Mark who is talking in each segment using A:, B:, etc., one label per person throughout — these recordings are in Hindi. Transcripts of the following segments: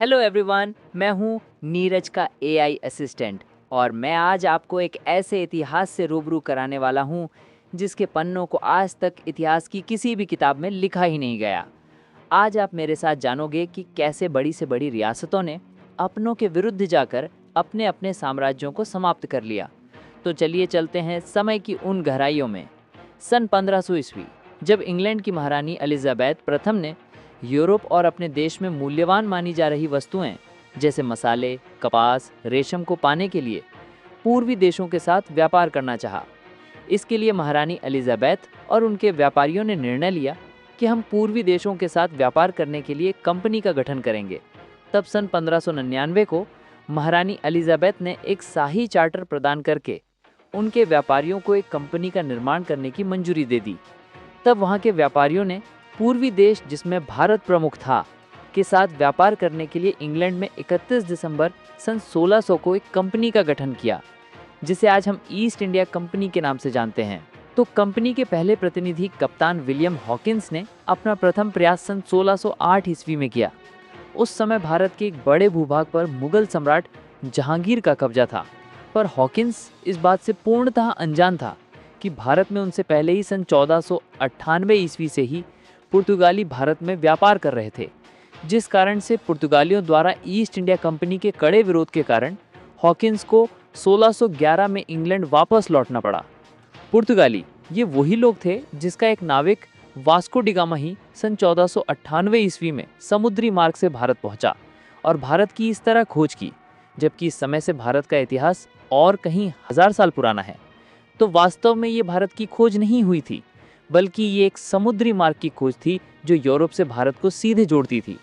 A: हेलो एवरीवन, मैं हूँ नीरज का एआई असिस्टेंट और मैं आज आपको एक ऐसे इतिहास से रूबरू कराने वाला हूँ जिसके पन्नों को आज तक इतिहास की किसी भी किताब में लिखा ही नहीं गया। आज आप मेरे साथ जानोगे कि कैसे बड़ी से बड़ी रियासतों ने अपनों के विरुद्ध जाकर अपने अपने साम्राज्यों को समाप्त कर लिया। तो चलिए चलते हैं समय की उन गहराइयों में। सन 1500 ईस्वी, जब इंग्लैंड की महारानी एलिजाबेथ प्रथम ने यूरोप और अपने देश में मूल्यवान मानी जा रही वस्तुएं जैसे मसाले, कपास, रेशम को पाने के लिए पूर्वी देशों के साथ व्यापार करना चाहा। इसके लिए महारानी एलिजाबेथ और उनके व्यापारियों ने निर्णय लिया कि हम पूर्वी देशों के साथ व्यापार करने के लिए कंपनी का गठन करेंगे। तब सन 1599 को महारानी एलिजाबेथ ने एक शाही चार्टर प्रदान करके उनके व्यापारियों को एक कंपनी का निर्माण करने की मंजूरी दे दी। तब वहाँ के व्यापारियों ने पूर्वी देश, जिसमें भारत प्रमुख था, के साथ व्यापार करने के लिए इंग्लैंड में 31 दिसंबर सन 1600 को एक कंपनी का गठन किया, जिसे आज हम ईस्ट इंडिया कंपनी के नाम से जानते हैं। तो कंपनी के पहले प्रतिनिधि कप्तान विलियम हॉकिंस ने अपना प्रथम प्रयास सन 1608 ईस्वी में किया। उस समय भारत के एक बड़े भूभाग पर मुगल सम्राट जहांगीर का कब्जा था, पर हॉकिंस इस बात से पूर्णतः अनजान था कि भारत में उनसे पहले ही सन 1498 ईस्वी से ही पुर्तगाली भारत में व्यापार कर रहे थे, जिस कारण से पुर्तगालियों द्वारा ईस्ट इंडिया कंपनी के कड़े विरोध के कारण हॉकिंस को 1611 में इंग्लैंड वापस लौटना पड़ा। पुर्तगाली ये वही लोग थे जिसका एक नाविक वास्को डी गामा ही सन 1498 ईस्वी में समुद्री मार्ग से भारत पहुंचा और भारत की इस तरह खोज की, जबकि इस समय से भारत का इतिहास और कहीं 1000 साल पुराना है। तो वास्तव में ये भारत की खोज नहीं हुई थी, बल्कि ये एक समुद्री मार्ग की खोज थी जो यूरोप से भारत को सीधे जोड़ती थी।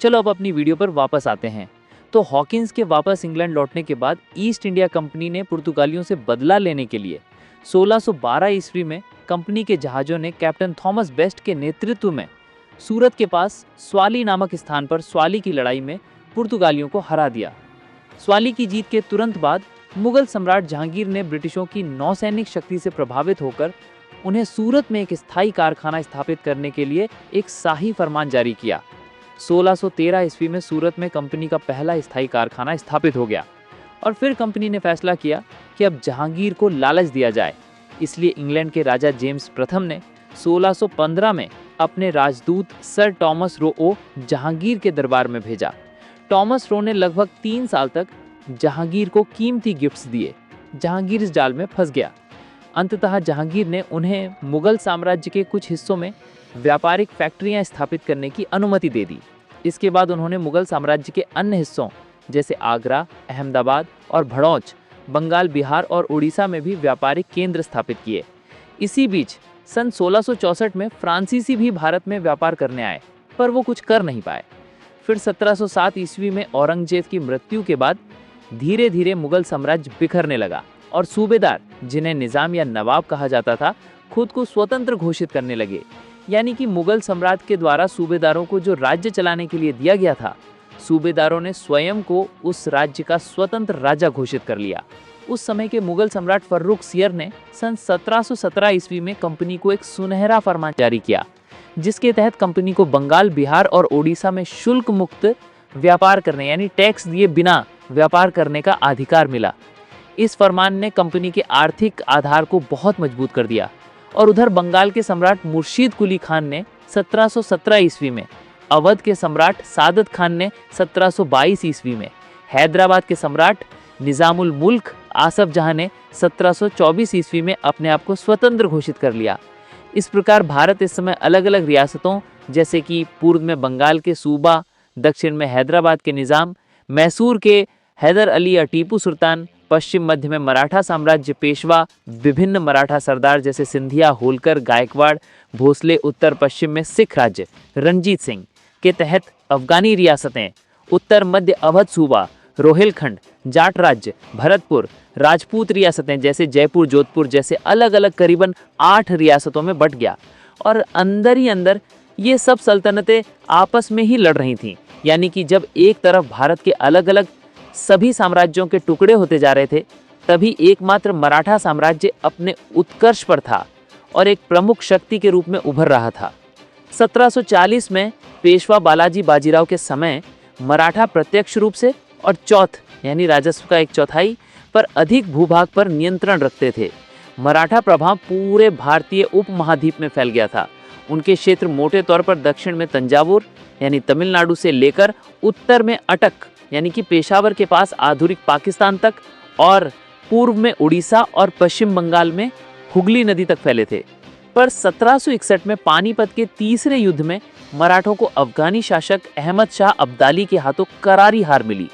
A: चलो अब अपनी वीडियो पर वापस आते हैं। तो हॉकिंस के वापस इंग्लैंड लौटने के बाद ईस्ट इंडिया कंपनी ने पुर्तगालियों से बदला लेने के लिए 1612 ईस्वी में कंपनी के जहाज़ों ने कैप्टन थॉमस बेस्ट के नेतृत्व में सूरत के पास स्वाली नामक स्थान पर स्वाली की लड़ाई में पुर्तगालियों को हरा दिया। स्वाली की जीत के तुरंत बाद मुगल सम्राट जहांगीर ने ब्रिटिशों की नौसैनिक शक्ति से प्रभावित होकर उन्हें सूरत में एक स्थायी कारखाना स्थापित करने के लिए एक शाही फरमान जारी किया। 1613 ईस्वी में सूरत में कंपनी का पहला स्थायी कारखाना स्थापित हो गया और फिर कंपनी ने फैसला किया कि अब जहांगीर को लालच दिया जाए। इसलिए इंग्लैंड के राजा जेम्स प्रथम ने 1615 में अपने राजदूत सर टॉमस रो ओ जहांगीर के दरबार में भेजा। टॉमस रो ने लगभग 3 साल तक जहांगीर को कीमती गिफ्ट्स दिए। जहांगीर इस जाल में फंस गया। अंततः जहांगीर ने उन्हें मुगल साम्राज्य के कुछ हिस्सों में व्यापारिक फैक्ट्रियां स्थापित करने की अनुमति दे दी। इसके बाद उन्होंने मुगल साम्राज्य के अन्य हिस्सों जैसे आगरा, अहमदाबाद और भड़ौच, बंगाल, बिहार और उड़ीसा में भी व्यापारिक केंद्र स्थापित किए। इसी बीच सन 1664 में फ्रांसीसी भी भारत में व्यापार करने आए, पर वो कुछ कर नहीं पाए। फिर 1707 ईस्वी में औरंगजेब की मृत्यु के बाद धीरे धीरे मुगल साम्राज्य बिखरने लगा और सूबेदार, जिन्हें निजाम या नवाब कहा जाता था, खुद को स्वतंत्र घोषित करने लगे। यानी कि मुगल सम्राट के द्वारा सूबेदारों को जो राज्य चलाने के लिए दिया गया था, सूबेदारों ने स्वयं को उस राज्य का स्वतंत्र राजा घोषित कर लिया। उस समय के मुगल सम्राट फर्रुख सियर ने सन 1717 ईस्वी में कंपनी को एक सुनहरा फरमान जारी किया, जिसके तहत कंपनी को बंगाल, बिहार और ओडिशा में शुल्क मुक्त व्यापार करने यानी टैक्स दिए बिना व्यापार करने का अधिकार मिला। इस फरमान ने कंपनी के आर्थिक आधार को बहुत मजबूत कर दिया। और उधर बंगाल के सम्राट मुर्शीद कुली खान ने 1717 ईस्वी में, अवध के सम्राट सादत खान ने 1722 ईस्वी में, हैदराबाद के सम्राट निजामुल मुल्क आसफ जहां ने 1724 ईस्वी में अपने आप को स्वतंत्र घोषित कर लिया। इस प्रकार भारत इस समय अलग अलग रियासतों जैसे कि पूर्व में बंगाल के सूबा, दक्षिण में हैदराबाद के निज़ाम, मैसूर के हैदर अली या टीपू सुल्तान, पश्चिम मध्य में मराठा साम्राज्य पेशवा, विभिन्न मराठा सरदार जैसे सिंधिया, होलकर, गायकवाड़, भोसले, उत्तर पश्चिम में सिख राज्य रणजीत सिंह के तहत अफगानी रियासतें, उत्तर मध्य अवध सूबा, रोहिलखंड, जाट राज्य, भरतपुर, राजपूत रियासतें जैसे जयपुर, जोधपुर जैसे अलग अलग करीबन 8 रियासतों में बट गया। और अंदर ही अंदर ये सब सल्तनतें आपस में ही लड़ रही थीं। यानी कि जब एक तरफ भारत के अलग अलग सभी साम्राज्यों के टुकड़े होते जा रहे थे, तभी एकमात्र मराठा साम्राज्य अपने उत्कर्ष पर था और एक प्रमुख शक्ति के रूप में उभर रहा था। 1740 में पेशवा बालाजी बाजीराव के समय
B: मराठा प्रत्यक्ष रूप से और चौथ यानी राजस्व का 1/4 पर अधिक भूभाग पर नियंत्रण रखते थे। मराठा प्रभाव पूरे भारतीय उपमहाद्वीप में फैल गया था। उनके क्षेत्र मोटे तौर पर दक्षिण में तंजावुर यानी तमिलनाडु से लेकर उत्तर में अटक यानी कि पेशावर के पास आधुनिक पाकिस्तान तक और पूर्व में उड़ीसा और पश्चिम बंगाल में हुगली नदी तक फैले थे। पर 1761 में पानीपत के तीसरे युद्ध में मराठों को अफगानी शासक अहमद शाह अब्दाली के हाथों करारी हार मिली,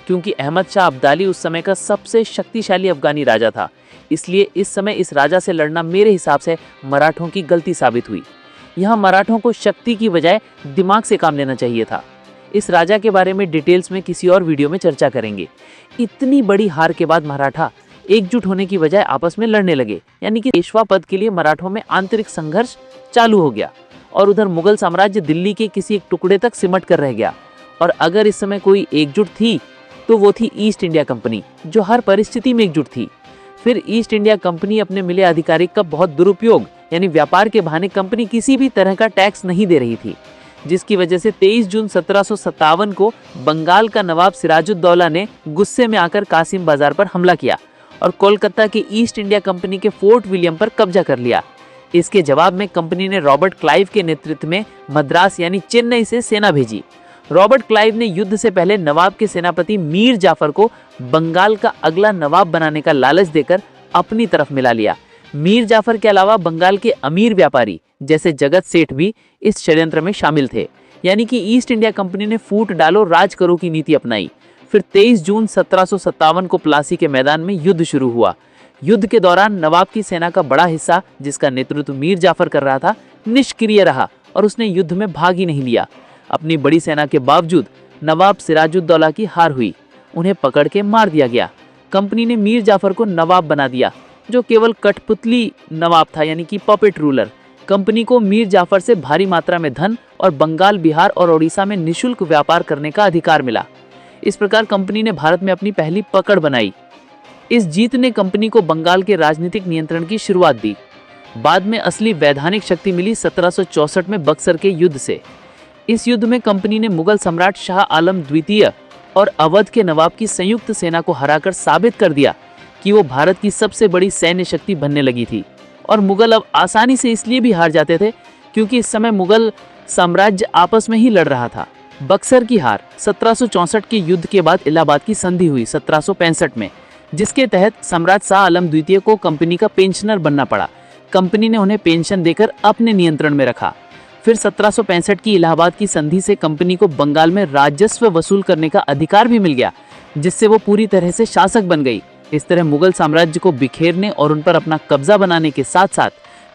B: क्योंकि अहमद शाह अब्दाली उस समय का सबसे शक्तिशाली अफगानी राजा था। इसलिए इस समय इस राजा से लड़ना मेरे हिसाब से मराठों की गलती साबित हुई। यहाँ मराठों को शक्ति की बजाय दिमाग से काम लेना चाहिए था। इस राजा के बारे में डिटेल्स में किसी और वीडियो में चर्चा करेंगे। इतनी बड़ी हार के बाद मराठा एकजुट होने की बजाय आपस में लड़ने लगे, यानी कि पेशवा पद के लिए मराठों में आंतरिक संघर्ष चालू हो गया। और उधर मुगल साम्राज्य दिल्ली के किसी एक टुकड़े तक सिमट कर रह गया। और अगर इस समय कोई एकजुट थी तो वो थी ईस्ट इंडिया कंपनी, जो हर परिस्थिति में एकजुट थी। फिर ईस्ट इंडिया कंपनी अपने मिले अधिकारी का बहुत दुरुपयोग यानी व्यापार के बहाने कंपनी किसी भी तरह का टैक्स नहीं दे रही थी, जिसकी वजह से 23 जून 1757 को बंगाल का नवाब सिराजुद्दौला ने गुस्से में आकर कासिम बाजार पर हमला किया और कोलकाता के ईस्ट इंडिया कंपनी के फोर्ट विलियम पर कब्जा कर लिया। इसके जवाब में कंपनी ने रॉबर्ट क्लाइव के नेतृत्व में मद्रास यानी चेन्नई से सेना भेजी। रॉबर्ट क्लाइव ने युद्ध से पहले नवाब के सेनापति मीर जाफर को बंगाल का अगला नवाब बनाने का लालच देकर अपनी तरफ मिला लिया। मीर जाफर के अलावा बंगाल के अमीर व्यापारी जैसे जगत सेठ भी इस षड्यंत्र में शामिल थे, यानी कि ईस्ट इंडिया कंपनी ने फूट डालो राज करो की नीति अपनाई। फिर 23 जून 1757 को प्लासी के मैदान में युद्ध शुरू हुआ। युद्ध के दौरान नवाब की सेना का बड़ा हिस्सा, जिसका नेतृत्व मीर जाफर कर रहा था, निष्क्रिय रहा और उसने युद्ध में भाग ही नहीं लिया। अपनी बड़ी सेना के बावजूद नवाब सिराजुद्दौला की हार हुई। उन्हें पकड़ के मार दिया गया। कंपनी ने मीर जाफर को नवाब बना दिया, जो केवल कठपुतली नवाब था, यानी कि पपेट रूलर। कंपनी को मीर जाफर से भारी मात्रा में धन और बंगाल, बिहार और ओडिशा में निःशुल्क व्यापार करने का अधिकार मिला। इस प्रकार कंपनी ने भारत में अपनी पहली पकड़ बनाई। इस जीत ने कंपनी को बंगाल के राजनीतिक नियंत्रण की शुरुआत दी। बाद में असली वैधानिक शक्ति मिली 1764 में बक्सर के युद्ध से। इस युद्ध में कंपनी ने मुगल सम्राट शाह आलम द्वितीय और अवध के नवाब की संयुक्त सेना को हराकर साबित कर दिया कि वो भारत की सबसे बड़ी सैन्य शक्ति बनने लगी थी। और मुगल अब आसानी से इसलिए भी हार जाते थे क्योंकि इस समय मुगल साम्राज्य आपस में ही लड़ रहा था। बक्सर की हार 1764 के युद्ध के बाद इलाहाबाद की संधि हुई 1765 में, जिसके तहत सम्राट शाह आलम द्वितीय को कंपनी का पेंशनर बनना पड़ा। कंपनी ने उन्हें पेंशन देकर अपने नियंत्रण में रखा। फिर 1765 की इलाहाबाद की संधि से कंपनी को बंगाल में राजस्व वसूल करने का अधिकार भी मिल गया, जिससे वो पूरी तरह से शासक बन गई। इस तरह मुगल साम्राज्य को बिखेरने और उन पर अपना कब्जा बनाने के साथ साथ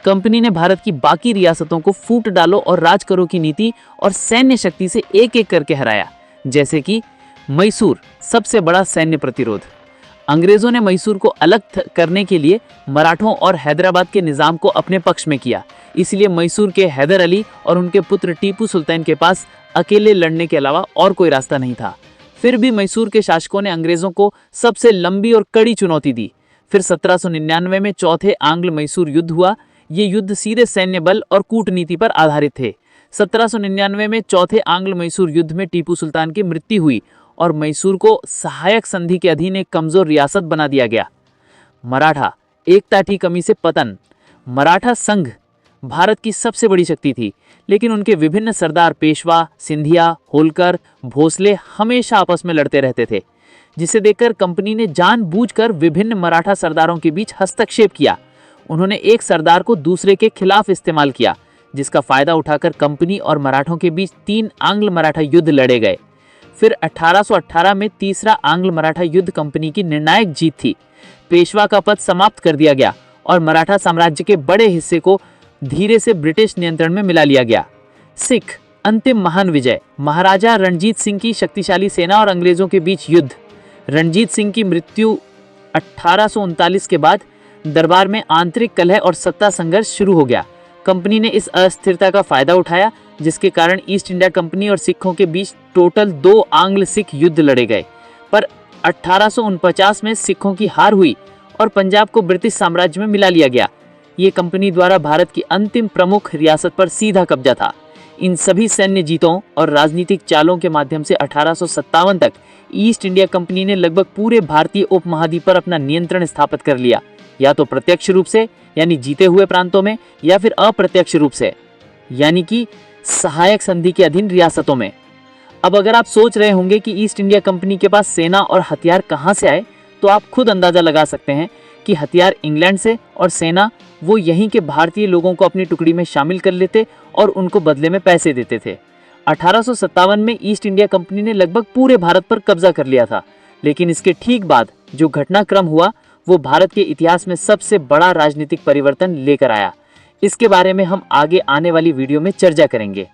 B: कंपनी ने भारत की बाकी रियासतों को फूट डालो और राज करो की नीति और सैन्य शक्ति से एक एक करके हराया। जैसे कि मैसूर, सबसे बड़ा सैन्य प्रतिरोध। अंग्रेजों ने मैसूर को अलग करने के लिए मराठों और हैदराबाद के निजाम को अपने पक्ष में किया। इसलिए मैसूर के हैदर अली और उनके पुत्र टीपू सुल्तान के पास अकेले लड़ने के अलावा और कोई रास्ता नहीं था। फिर भी मैसूर के शासकों ने अंग्रेजों को सबसे लंबी और कड़ी चुनौती दी। फिर 1799 में चौथे आंग्ल मैसूर युद्ध हुआ। ये युद्ध सीधे सैन्य बल और कूटनीति पर आधारित थे। 1799 में चौथे आंग्ल मैसूर युद्ध में टीपू सुल्तान की मृत्यु हुई और मैसूर को सहायक संधि के अधीन एक कमजोर रियासत बना दिया गया। मराठा एकता की कमी से पतन। मराठा संघ भारत की सबसे बड़ी शक्ति थी, लेकिन उनके विभिन्न सरदार पेशवा, सिंधिया, होलकर, भोसले हमेशा आपस में लड़ते रहते थे, जिसे देखकर कंपनी ने जानबूझकर विभिन्न मराठा सरदारों के बीच हस्तक्षेप किया। उन्होंने एक सरदार को दूसरे के खिलाफ इस्तेमाल किया, जिसका फायदा उठाकर कंपनी और मराठों के बीच 3 आंग्ल मराठा युद्ध लड़े गए। फिर 1818 में तीसरा आंग्ल मराठा युद्ध कंपनी की निर्णायक जीत थी। पेशवा का पद समाप्त कर दिया गया और मराठा साम्राज्य के बड़े हिस्से को धीरे से ब्रिटिश नियंत्रण में मिला लिया गया। सिख अंतिम महान विजय। महाराजा रणजीत सिंह की शक्तिशाली सेना और अंग्रेजों के बीच युद्ध। रणजीत सिंह की मृत्यु 1839 के बाद दरबार में आंतरिक कलह और सत्ता संघर्ष शुरू हो गया। कंपनी ने इस अस्थिरता का फायदा उठाया, जिसके कारण ईस्ट इंडिया कंपनी और सिखों के बीच टोटल 2 आंग्ल सिख युद्ध लड़े गए। पर 1849 में सिखों की हार हुई और पंजाब को ब्रिटिश साम्राज्य में मिला लिया गया। ये कंपनी द्वारा भारत की अंतिम प्रमुख रियासत पर सीधा कब्जा था। इन सभी सैन्य जीतों और राजनीतिक चालों के माध्यम से 1857 तक ईस्ट इंडिया कंपनी ने लगभग पूरे भारतीय उपमहाद्वीप पर अपना नियंत्रण स्थापित कर लिया, या तो प्रत्यक्ष रूप से यानी जीते हुए प्रांतों में, या फिर अप्रत्यक्ष रूप से यानी कि सहायक संधि के अधीन रियासतों में। अब अगर आप सोच रहे होंगे कि ईस्ट इंडिया कंपनी के पास सेना और हथियार कहां से आए, तो आप खुद अंदाजा लगा सकते हैं कि हथियार इंग्लैंड से, और सेना वो यहीं के भारतीय लोगों को अपनी टुकड़ी में शामिल कर लेते और उनको बदले में पैसे देते थे। 1857 में ईस्ट इंडिया कंपनी ने लगभग पूरे भारत पर कब्जा कर लिया था, लेकिन इसके ठीक बाद जो घटनाक्रम हुआ वो भारत के इतिहास में सबसे बड़ा राजनीतिक परिवर्तन लेकर आया। इसके बारे में हम आगे आने वाली वीडियो में चर्चा करेंगे।